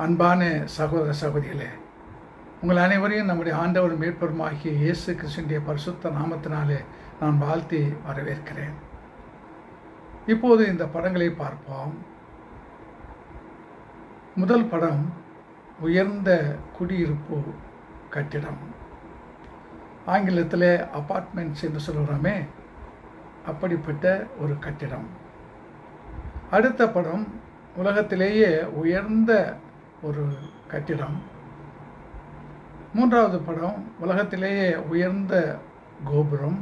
அன்பான சகோதர சகோதரிகளே, உங்கள் அனைவரையும் நம்முடைய ஆண்டவர் மீட்பருமாகிய இயேசு கிறிஸ்துவினுடைய பரிசுத்த நாமத்தினாலே நான் வாழ்த்தி வரவேற்கிறேன். இப்போது இந்த படங்களை பார்ப்போம். முதல் படம் உயர்ந்த குடியிருப்பு கட்டிடம். ஆங்கிலத்தில் அபார்ட்மெண்ட்ஸ் என்று சொல்கிறோமே, அப்படிப்பட்ட ஒரு கட்டிடம். அடுத்த படம் உலகத்திலேயே உயர்ந்த ஒரு கட்டிடம். மூன்றாவது படம் உலகத்திலேயே உயர்ந்த கோபுரம்.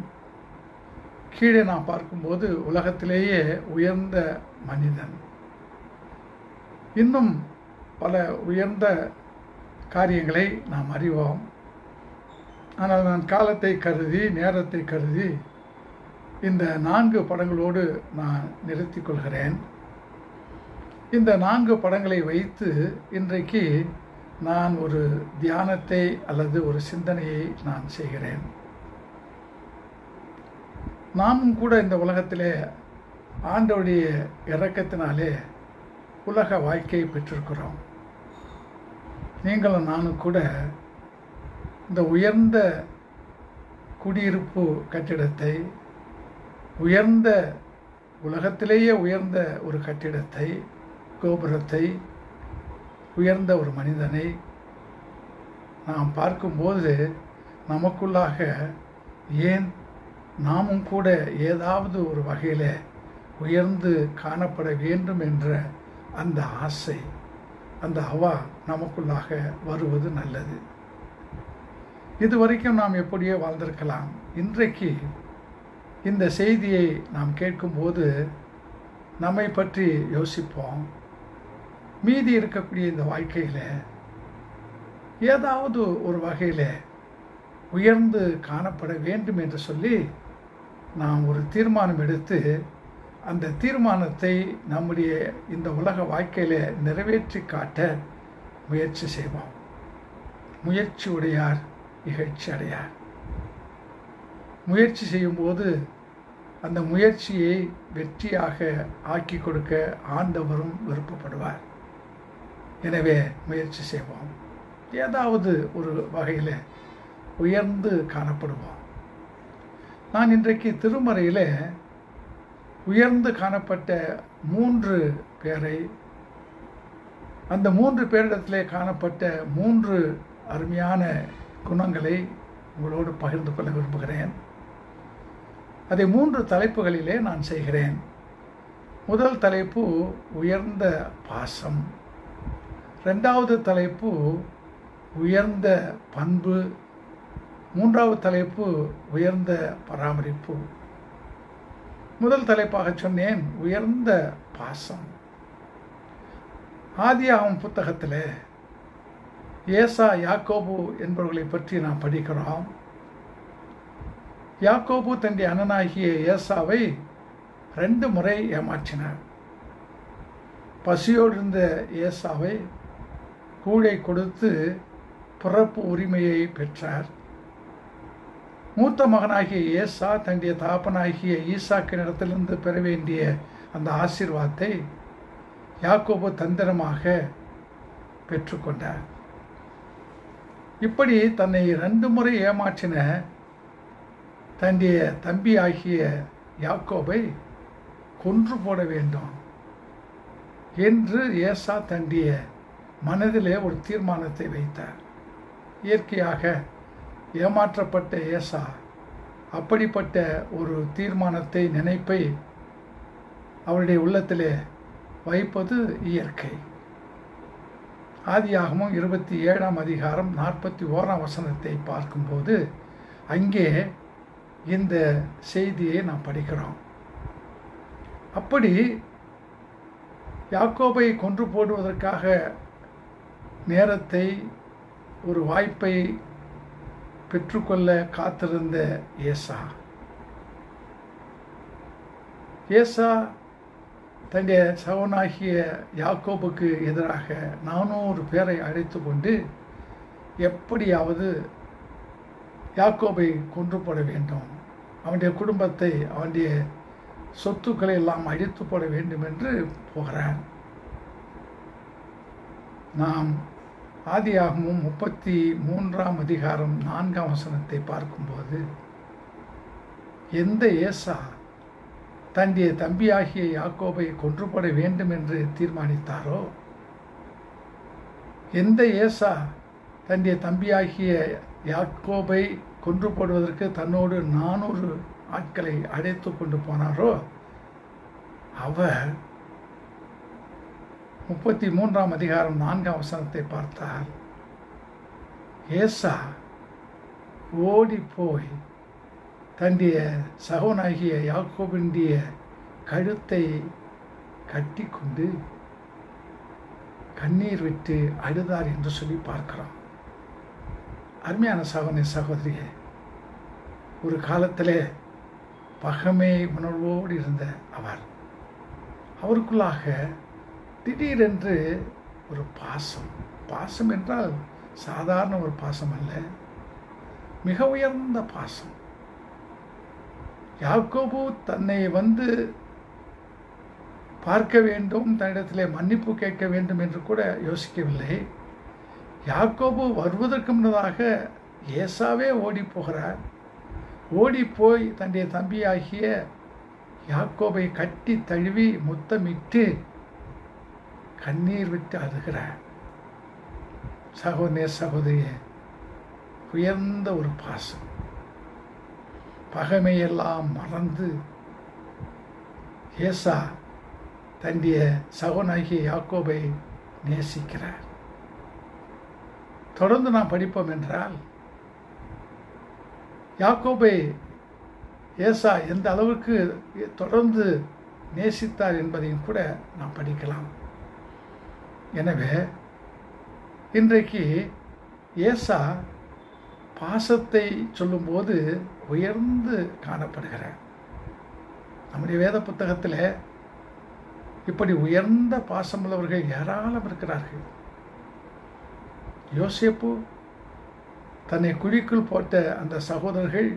கீழே நாம் பார்க்கும்போது உலகத்திலேயே உயர்ந்த மனிதன். இன்னும் பல உயர்ந்த காரியங்களை நாம் அறிவோம். ஆனால் நான் காலத்தை கருதி, நேரத்தை கருதி இந்த 4 படங்களோடு நான் நிறுத்திக் கொள்கிறேன். இந்த 4 படங்களை வைத்து இன்றைக்கு நான் ஒரு தியானத்தை அல்லது ஒரு சிந்தனையை நான் செய்கிறேன். நாமும் கூட இந்த உலகத்திலே ஆண்டவருடைய இரக்கத்தினாலே உலக வாழ்க்கையை பெற்றிருக்கிறோம். நீங்களும் நானும் கூட இந்த உயர்ந்த குடியிருப்பு கட்டிடத்தை, உயர்ந்த உலகத்திலேயே உயர்ந்த ஒரு கட்டிடத்தை, கோபுரத்தை, உயர்ந்த ஒரு மனிதனை நாம் பார்க்கும்போது நமக்குள்ளாக ஏன் நாமும் கூட ஏதாவது ஒரு வகையில் உயர்ந்து காணப்பட வேண்டும் என்ற அந்த ஆசை, அந்த அவா நமக்குள்ளாக வருவது நல்லது. இதுவரைக்கும் நாம் எப்படியோ வாழ்ந்திருக்கலாம். இன்றைக்கு இந்த செய்தியை நாம் கேட்கும்போது நம்மை பற்றி யோசிப்போம். மீதி இருக்கக்கூடிய இந்த வாழ்க்கையில் ஏதாவது ஒரு வகையில் உயர்ந்து காணப்பட வேண்டும் என்று சொல்லி நாம் ஒரு தீர்மானம் எடுத்து அந்த தீர்மானத்தை நம்முடைய இந்த உலக வாழ்க்கையில் நிறைவேற்றி காட்ட முயற்சி செய்வோம். முயற்சி உடையார் இகழ்ச்சி அடையார். முயற்சி செய்யும்போது அந்த முயற்சியை வெற்றியாக ஆக்கி கொடுக்க ஆண்டவரும் விருப்பப்படுவார். எனவே முயற்சி செய்வோம். ஏதாவது ஒரு வகையில் உயர்ந்து காணப்படுவோம். நான் இன்றைக்கு திருமறையில் உயர்ந்து காணப்பட்ட 3 பேரை, அந்த 3 பேரிடத்திலே காணப்பட்ட 3 அருமையான குணங்களை உங்களோடு பகிர்ந்து கொள்ள விரும்புகிறேன். அதை 3 தலைப்புகளிலே நான் செய்கிறேன். முதல் தலைப்பு உயர்ந்த பாசம். 2வது தலைப்பு உயர்ந்த பண்பு. 3வது தலைப்பு உயர்ந்த பராமரிப்பு. முதல் தலைப்பாக சொன்னேன் உயர்ந்த பாசம். ஆதியாகமம் புத்தகத்தில் ஏசா, யாக்கோபு என்பவர்களை பற்றி நாம் படிக்கிறோம். யாக்கோபு தன்னுடைய அண்ணனாகிய ஏசாவை 2 முறை ஏமாற்றினார். பசியோடு இருந்த ஏசாவை கூழை கொடுத்து பிறப்பு உரிமையை பெற்றார். மூத்த மகனாகிய ஏசா தன்னுடைய தகப்பனாகிய ஈசாக்கினிடத்திலிருந்து பெற வேண்டிய அந்த ஆசீர்வாதத்தை யாக்கோபு தந்திரமாக பெற்றுக்கொண்டார். இப்படி தன்னை 2 முறை ஏமாற்றின தன்னுடைய தம்பி ஆகிய யாக்கோபை கொன்று போட வேண்டும் என்று ஏசா தன்னுடைய மனதிலே ஒரு தீர்மானத்தை வைத்தார். இயற்கையாக ஏமாற்றப்பட்ட ஏசா அப்படிப்பட்ட ஒரு தீர்மானத்தை, நினைப்பை அவருடைய உள்ளத்திலே வைப்பது இயற்கை. ஆதியாகமம் 27ஆம் அதிகாரம் 41ஆம் வசனத்தை பார்க்கும்போது அங்கே இந்த செய்தியை நாம் படிக்கிறோம். அப்படி யாக்கோபை கொன்று போடுவதற்காக நேரத்தை, ஒரு வாய்ப்பை பெற்றுக்கொள்ள காத்திருந்த ஏசா தன்னுடைய சகோதரனாகிய யாக்கோபுக்கு எதிராக 400 பேரை அழைத்து கொண்டு எப்படியாவது யாக்கோபை கொன்று போட வேண்டும், அவனுடைய குடும்பத்தை, அவனுடைய சொத்துக்களை எல்லாம் அழித்து போட வேண்டும் என்று போகிறார். நாம் ஆதியாகமம் 33ஆம் அதிகாரம் 4ஆம் வசனத்தை பார்க்கும்போது, எந்த ஏசா தன்னுடைய தம்பியாகிய யாக்கோபை கொன்றுபட வேண்டும் என்று தீர்மானித்தாரோ, எந்த ஏசா தன்னுடைய தம்பியாகிய யாக்கோபை கொன்று போடுவதற்கு தன்னோடு 400 ஆட்களை அழைத்து கொண்டு போனாரோ, அவர் 33ஆம் அதிகாரம் 4ஆம் வசனத்தை பார்த்தால், ஏசா ஓடி போய் தன்னுடைய சகோனாகிய யாக்கோபினுடைய கழுத்தை கட்டி கொண்டு கண்ணீர் விட்டு அழுதார் என்று சொல்லி பார்க்கிறோம். அருமையான சகோதரி சகோதரியே, ஒரு காலத்திலே பகைமை உணர்வோடு இருந்த அவருக்குள்ளாக திடீரென்று ஒரு பாசம் என்றால் சாதாரண ஒரு பாசம் அல்ல, மிக உயர்ந்த பாசம். யாக்கோபு தன்னை வந்து பார்க்க வேண்டும், தன்னிடத்திலே மன்னிப்பு கேட்க வேண்டும் என்று கூட யோசிக்கவில்லை. யாக்கோபு வருவதற்கு முன்னதாக ஏசாவே ஓடி போகிறார். ஓடி போய் தன்னுடைய தம்பியாகிய யாக்கோபை கட்டி தழுவி முத்தமிட்டு கண்ணீர் விட்டு அழுகிறார். சகோதரனே சகோதரியே, உயர்ந்த ஒரு பாசம். பகைமையெல்லாம் மறந்து ஏசா தன்னுடைய சகோனாகிய யாக்கோபை நேசிக்கிறார். தொடர்ந்து நாம் படிப்போம் என்றால், யாக்கோபை ஏசா எந்த அளவுக்கு தொடர்ந்து நேசித்தார் என்பதையும் கூட நாம் படிக்கலாம். எனவே இன்றைக்கு ஏசா பாசத்தை சொல்லும்போது உயர்ந்து காணப்படுகிறார். நம்முடைய வேத புத்தகத்தில் இப்படி உயர்ந்த பாசமுள்ளவர்கள் ஏராளம் இருக்கிறார்கள். யோசேப்பு தன்னை குழிக்குள் போட்ட அந்த சகோதரர்கள்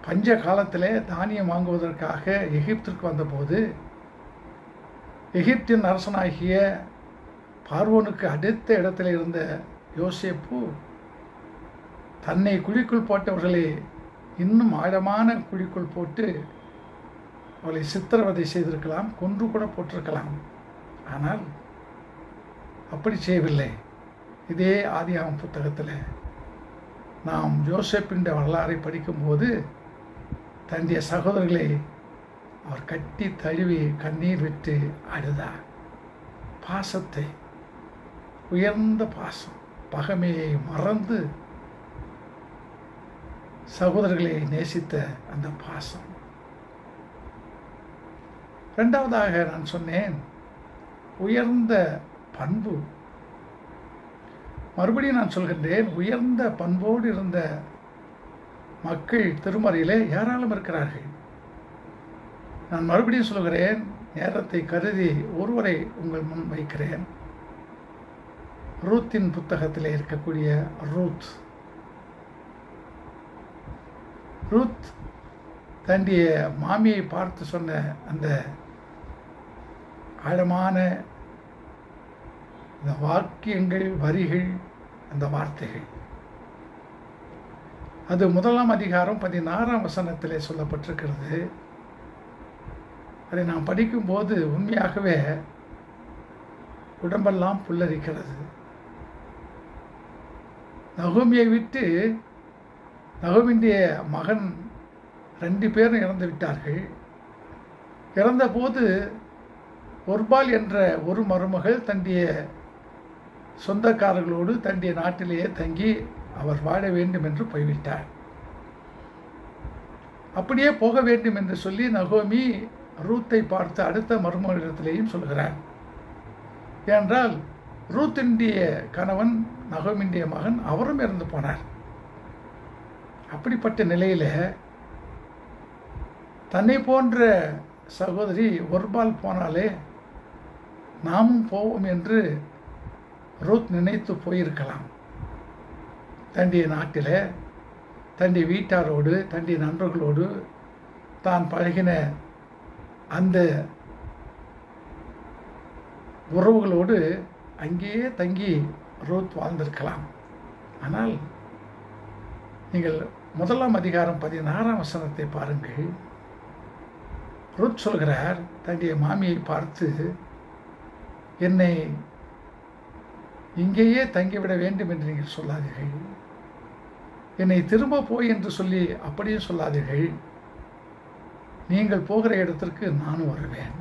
பஞ்ச காலத்தில் தானியம் வாங்குவதற்காக எகிப்திற்கு வந்தபோது, எகிப்தின் அரசனாகிய பார்வோனுக்கு அடுத்த இடத்துல இருந்த யோசேப்பு தன்னை குழிக்குள் போட்டவர்களை இன்னும் ஆழமான குழிக்குள் போட்டு அவளை சித்திரவதை செய்திருக்கலாம், கொன்று கூட போட்டிருக்கலாம். ஆனால் அப்படி செய்யவில்லை. இதே ஆதியாகமம் புத்தகத்தில் நாம் யோசேப்பின் வரலாறை படிக்கும்போது தன்னுடைய சகோதரர்களை அவர் கட்டி தழுவி கண்ணீர் விட்டு அழுதார். பாசத்தை, உயர்ந்த பாசம், பகைமையை மறந்து சகோதரர்களை நேசித்த அந்த பாசம். இரண்டாவதாக நான் சொன்னேன், உயர்ந்த பண்பு. மறுபடியும் நான் சொல்கின்றேன், உயர்ந்த பண்போடு இருந்த மக்கள் திருமறையிலே ஏராளம் இருக்கிறார்கள். நான் மறுபடியும் சொல்கிறேன், நேரத்தை கருதி ஒருவரை உங்கள் முன் வைக்கிறேன். ரூத்தின் புத்தகத்தில் இருக்கக்கூடிய ரூத் தன்னுடைய மாமியை பார்த்து சொன்ன அந்த ஆழமான இந்த வாக்கியங்கள், வரிகள், அந்த வார்த்தைகள், அது 1ஆம் அதிகாரம் 16ஆம் வசனத்திலே சொல்லப்பட்டிருக்கிறது. அதை நாம் படிக்கும்போது உண்மையாகவே உடம்பெல்லாம் புல்லரிக்கிறது. நகோமியை விட்டு நகோமியுடைய மகன் 2 பேரும் இறந்து விட்டார்கள். இறந்தபோது ஒர்பால் என்ற ஒரு மருமகள் தன்னுடைய சொந்தக்காரர்களோடு தன்னுடைய நாட்டிலேயே தங்கி அவர் வாழ வேண்டும் என்று போய்விட்டார். அப்படியே போக வேண்டும் என்று சொல்லி நகோமி ரூத்தை பார்த்து அடுத்த மருமகளிடத்திலேயும் சொல்கிறார். ஏனென்றால் ரூத்தினுடைய கணவன் நகோமியுடைய மகன் அவரும் இறந்து போனார். அப்படிப்பட்ட நிலையில் தன்னை போன்ற சகோதரி ஒர்பால் போனாலே நாமும் போவோம் என்று ரூத் நினைத்து போயிருக்கலாம். தன்னுடைய நாட்டில் தன்னுடைய வீட்டாரோடு தன்னுடைய நண்பர்களோடு தான் பழகின அந்த உறவுகளோடு அங்கேயே தங்கி ரூத் வாழ்ந்திருக்கலாம். ஆனால் நீங்கள் 1 அதிகாரம் 16ஆம் வசனத்தை பாருங்கள். ரூத் சொல்கிறார் தன்னுடைய மாமியை பார்த்து, என்னை இங்கேயே தங்கிவிட வேண்டும் என்று நீங்கள் சொல்லாதீர்கள், என்னை திரும்ப போய் என்று சொல்லி அப்படியும் சொல்லாதீர்கள், நீங்கள் போகிற இடத்திற்கு நானும் வருவேன்.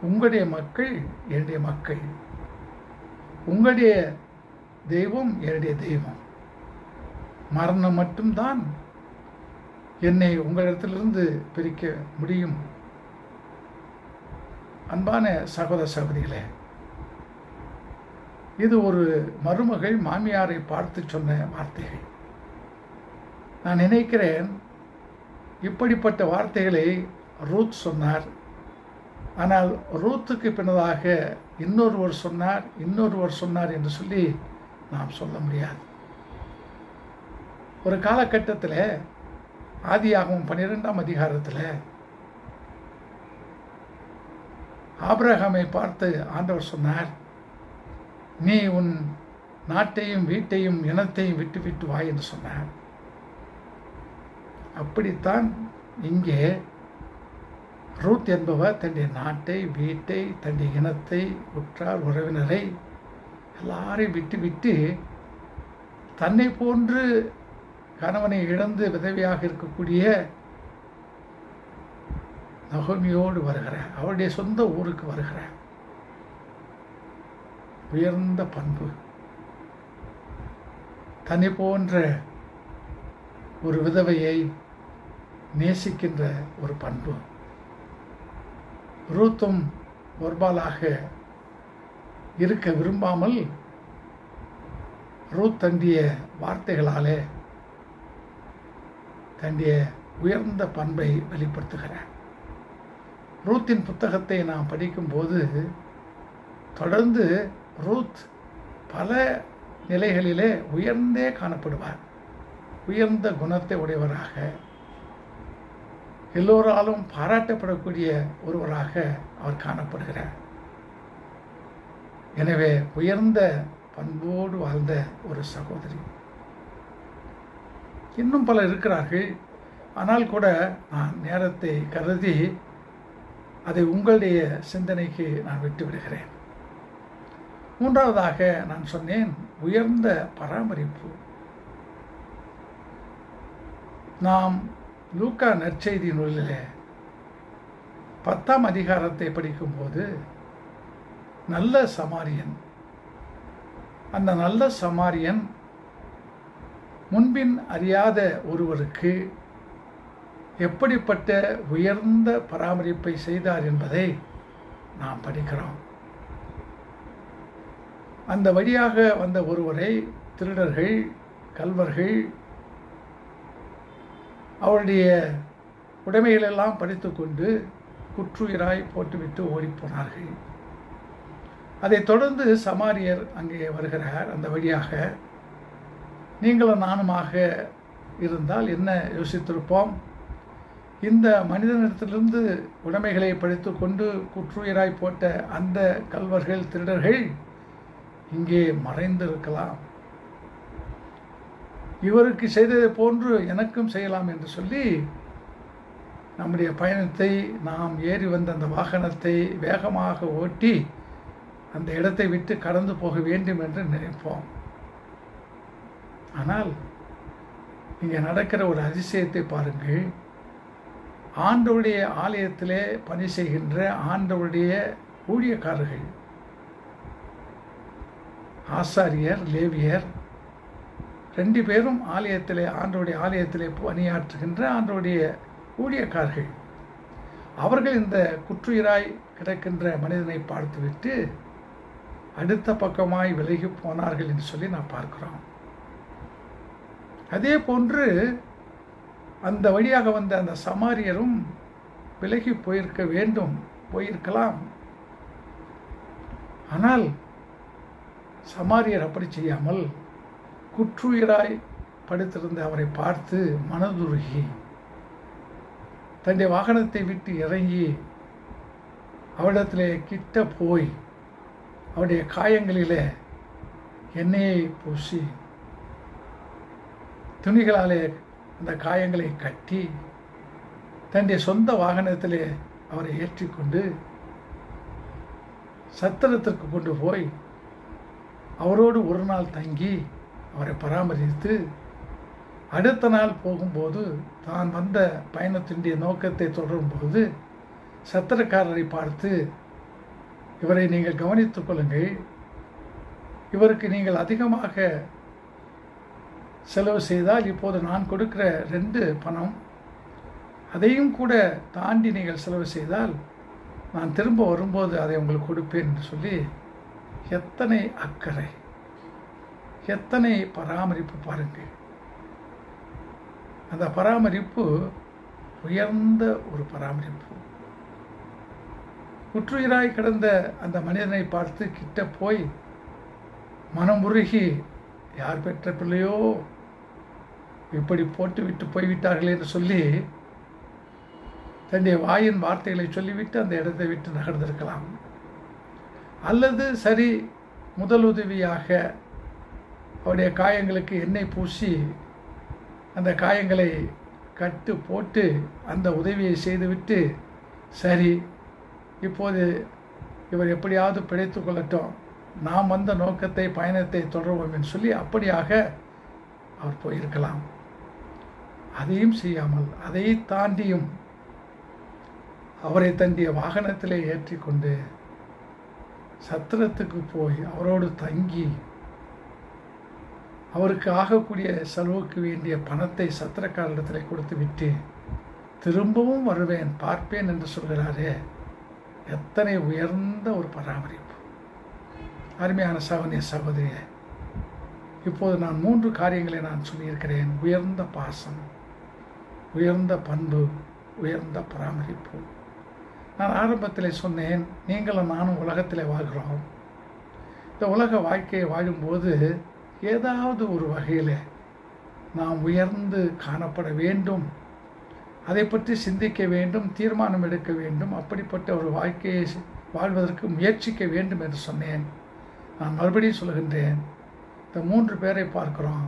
உங்களுடைய மக்கள் என்னுடைய மக்கள், உங்களுடைய தெய்வம் என்னுடைய தெய்வம். மரணம் மட்டும்தான் என்னை உங்களிடத்திலிருந்து பிரிக்க முடியும். அன்பான சகோதர சகோதரிகளே, இது ஒரு மருமகள் மாமியாரை பார்த்து சொன்ன வார்த்தைகள். நான் நினைக்கிறேன் இப்படிப்பட்ட வார்த்தைகளை ரூத் சொன்னார். ஆனால் ரூத்துக்கு பின்னதாக இன்னொருவர் சொன்னார் என்று சொல்லி நாம் சொல்ல முடியாது. ஒரு காலகட்டத்தில் ஆதியாகமம் 12ஆம் அதிகாரத்தில் ஆபிரகாமை பார்த்து ஆண்டவர் சொன்னார், நீ உன் நாட்டையும் வீட்டையும் இனத்தையும் விட்டு விட்டு வா என்று சொன்னார். அப்படித்தான் இங்கே ரூத் என்பவர் தன்னுடைய நாட்டை, வீட்டை, தன்னுடைய இனத்தை, உற்றார் உறவினரை எல்லாரையும் விட்டு விட்டு தன்னை போன்று கணவனை இழந்து விதவையாக இருக்கக்கூடிய நகோமியோடு வருகிறார். அவருடைய சொந்த ஊருக்கு வருகிறார். உயர்ந்த பண்பு, தன்னை போன்ற ஒரு விதவையை நேசிக்கின்ற ஒரு பண்பு. ரூத்தும் ஒர்பாலாக இருக்க விரும்பாமல் ரூத் தன்னுடைய வார்த்தைகளாலே தன்னுடைய உயர்ந்த பண்பை வெளிப்படுத்துகிறார். ரூத்தின் புத்தகத்தை நாம் படிக்கும்போது தொடர்ந்து ரூத் பல நிலைகளிலே உயர்ந்தே காணப்படுவார். உயர்ந்த குணத்தை உடையவராக, எல்லோராலும் பாராட்டப்படக்கூடிய ஒருவராக அவர் காணப்படுகிறார். எனவே உயர்ந்த பண்போடு வாழ்ந்த ஒரு சகோதரி. இன்னும் பலர் இருக்கிறார்கள். ஆனால் கூட நான் நேரத்தை கருதி அதை உங்களுடைய சிந்தனைக்கு நான் விட்டுவிடுகிறேன். 3வதாக நான் சொன்னேன் உயர்ந்த பராமரிப்பு. நாம் லூக்கா நற்செய்தி நூலிலே 10ஆம் அதிகாரத்தை படிக்கும்போது நல்ல சமாரியன், அந்த நல்ல சமாரியன் முன்பின் அறியாத ஒருவருக்கு எப்படிப்பட்ட உயர்ந்த பராமரிப்பை செய்தார் என்பதை நாம் படிக்கிறோம். அந்த வழியாக வந்த ஒருவரை திருடர்கள், கள்வர்கள் அவருடைய உடைமைகளெல்லாம் பறித்து கொண்டு குற்றுயிராய் போட்டுவிட்டு ஓடிப்போனார்கள். அதைத் தொடர்ந்து சமாரியர் அங்கே வருகிறார். அந்த வழியாக நீங்களும் நானுமாக இருந்தால் என்ன யோசித்திருப்போம்? இந்த மனிதனிடத்திலிருந்து உடைமைகளை பறித்து கொண்டு குற்றுயிராய் போட்ட அந்த கள்வர்கள், திருடர்கள் இங்கே மறைந்திருக்கலாம், இவருக்கு செய்ததை போன்று எனக்கும் செய்யலாம் என்று சொல்லி நம்முடைய பயணத்தை, நாம் ஏறி வந்த அந்த வாகனத்தை வேகமாக ஓட்டி அந்த இடத்தை விட்டு கடந்து போக வேண்டும் என்று நினைப்போம். ஆனால் இங்கே நடக்கிற ஒரு அதிசயத்தை பாருங்கள். ஆண்டவருடைய ஆலயத்திலே பணி செய்கின்ற ஆண்டவருடைய ஊழியக்காரர்கள், ஆசாரியர், லேவியர் 2 பேரும் ஆலயத்திலே, ஆண்டவருடைய ஆலயத்திலே பணியாற்றுகின்ற ஆண்டவருடைய ஊழியக்காரர்கள், அவர்கள் இந்த குற்றுயிராய் கிடக்கின்ற மனிதனை பார்த்துவிட்டு அடுத்த பக்கமாய் விலகி போனார்கள் என்று சொல்லி நான் பார்க்கிறோம். அதே போன்று அந்த வழியாக வந்த அந்த சமாரியரும் விலகி போயிருக்கலாம். ஆனால் சமாரியர் அப்படி செய்யாமல் குற்றுயிராய் படுத்திருந்த அவரை பார்த்து மனதுருகி தன்னுடைய வாகனத்தை விட்டு இறங்கி அவரிடத்திலே கிட்ட போய் அவருடைய காயங்களிலே எண்ணெயை பூசி துணிகளாலே அந்த காயங்களை கட்டி தன்னுடைய சொந்த வாகனத்திலே அவரை ஏற்றிக்கொண்டு சத்திரத்திற்கு கொண்டு போய் அவரோடு ஒரு நாள் தங்கி அவரை பராமரித்து அடுத்த நாள் போகும்போது தான் வந்த பயணத்தினுடைய நோக்கத்தை தொடரும்போது சத்திரக்காரரை பார்த்து, இவரை நீங்கள் கவனித்துக் கொள்ளுங்கள், இவருக்கு நீங்கள் அதிகமாக செலவு செய்தால் இப்போது நான் கொடுக்கிற 2 பணம் அதையும் கூட தாண்டி நீங்கள் செலவு செய்தால் நான் திரும்ப வரும்போது அதை உங்களுக்கு கொடுப்பேன் என்று சொல்லி எத்தனை அக்கறை, எத்தனை பராமரிப்பு பாருங்கள். அந்த பராமரிப்பு உயர்ந்த ஒரு பராமரிப்பு. குற்றுயிராய் கிடந்த அந்த மனிதனை பார்த்து கிட்ட போய் மனம் உருகி, யார் பெற்ற பிள்ளையோ இப்படி போட்டுவிட்டு போய்விட்டார்கள் என்று சொல்லி தன்னுடைய வாயின் வார்த்தைகளை சொல்லிவிட்டு அந்த இடத்தை விட்டு நகர்ந்திருக்கலாம். அல்லது சரி, முதலுதவியாக அவருடைய காயங்களுக்கு எண்ணெய் பூசி அந்த காயங்களை கட்டு போட்டு அந்த உதவியை செய்துவிட்டு, சரி இப்போது இவர் எப்படியாவது பிழைத்து கொள்ளட்டும், நாம் வந்த நோக்கத்தை பயணத்தை தொடருவோம் என்று சொல்லி அப்படியாக அவர் போயிருக்கலாம். அதையும் செய்யாமல் அதை தாண்டியும் அவரை தன்னுடைய வாகனத்திலே ஏற்றி கொண்டு சத்திரத்துக்கு போய் அவரோடு தங்கி அவருக்கு ஆகக்கூடிய செலவுக்கு வேண்டிய பணத்தை சத்திரக்காரரிடத்தில் கொடுத்து விட்டு திரும்பவும் வருவேன் பார்ப்பேன் என்று சொல்கிறாரே, எத்தனை உயர்ந்த ஒரு பராமரிப்பு. அருமையான சகோதரிய சகோதரியே, இப்போது நான் 3 காரியங்களை நான் சொல்லியிருக்கிறேன். உயர்ந்த பாசம், உயர்ந்த பண்பு, உயர்ந்த பராமரிப்பு. நான் ஆரம்பத்தில் சொன்னேன், நீங்களும் நானும் உலகத்தில் வாழ்கிறோம். இந்த உலக வாழ்க்கையை வாழும்போது ஏதாவது ஒரு வகையில் நாம் உயர்ந்து காணப்பட வேண்டும், அதை பற்றி சிந்திக்க வேண்டும், தீர்மானம் எடுக்க வேண்டும், அப்படிப்பட்ட ஒரு வாழ்க்கையை வாழ்வதற்கு முயற்சிக்க வேண்டும் என்று சொன்னேன். நான் மறுபடியும் சொல்கின்றேன், இந்த 3 பேரை பார்க்கிறோம்.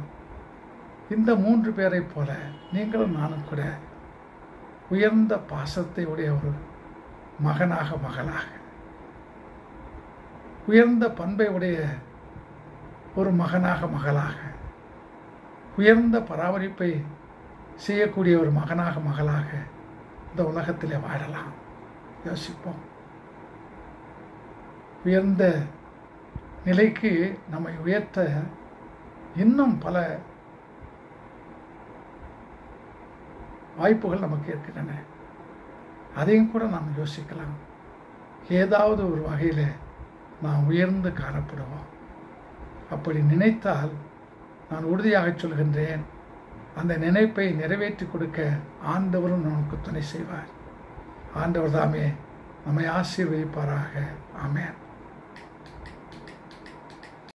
இந்த 3 பேரை போல நீங்களும் நானும் கூட உயர்ந்த பாசத்தை உடைய ஒரு மகனாக மகளாக, உயர்ந்த பண்பை உடைய ஒரு மகனாக மகளாக, உயர்ந்த பராமரிப்பை செய்யக்கூடிய ஒரு மகனாக மகளாக இந்த உலகத்தில் வாழலாம். யோசிப்போம். உயர்ந்த நிலைக்கு நம்மை உயர்த்த இன்னும் பல வாய்ப்புகள் நமக்கு இருக்கின்றன. அதையும் கூட நாம் யோசிக்கலாம். ஏதாவது ஒரு வகையில் நாம் உயர்ந்து காணப்படுவோம். அப்படி நினைத்தால் நான் உறுதியாக சொல்கின்றேன், அந்த நினைப்பை நிறைவேற்றி கொடுக்க ஆண்டவரும் நமக்கு துணை செய்வார். ஆண்டவர் தாமே நம்மை ஆசீர்வதிப்பாராக. ஆமென்.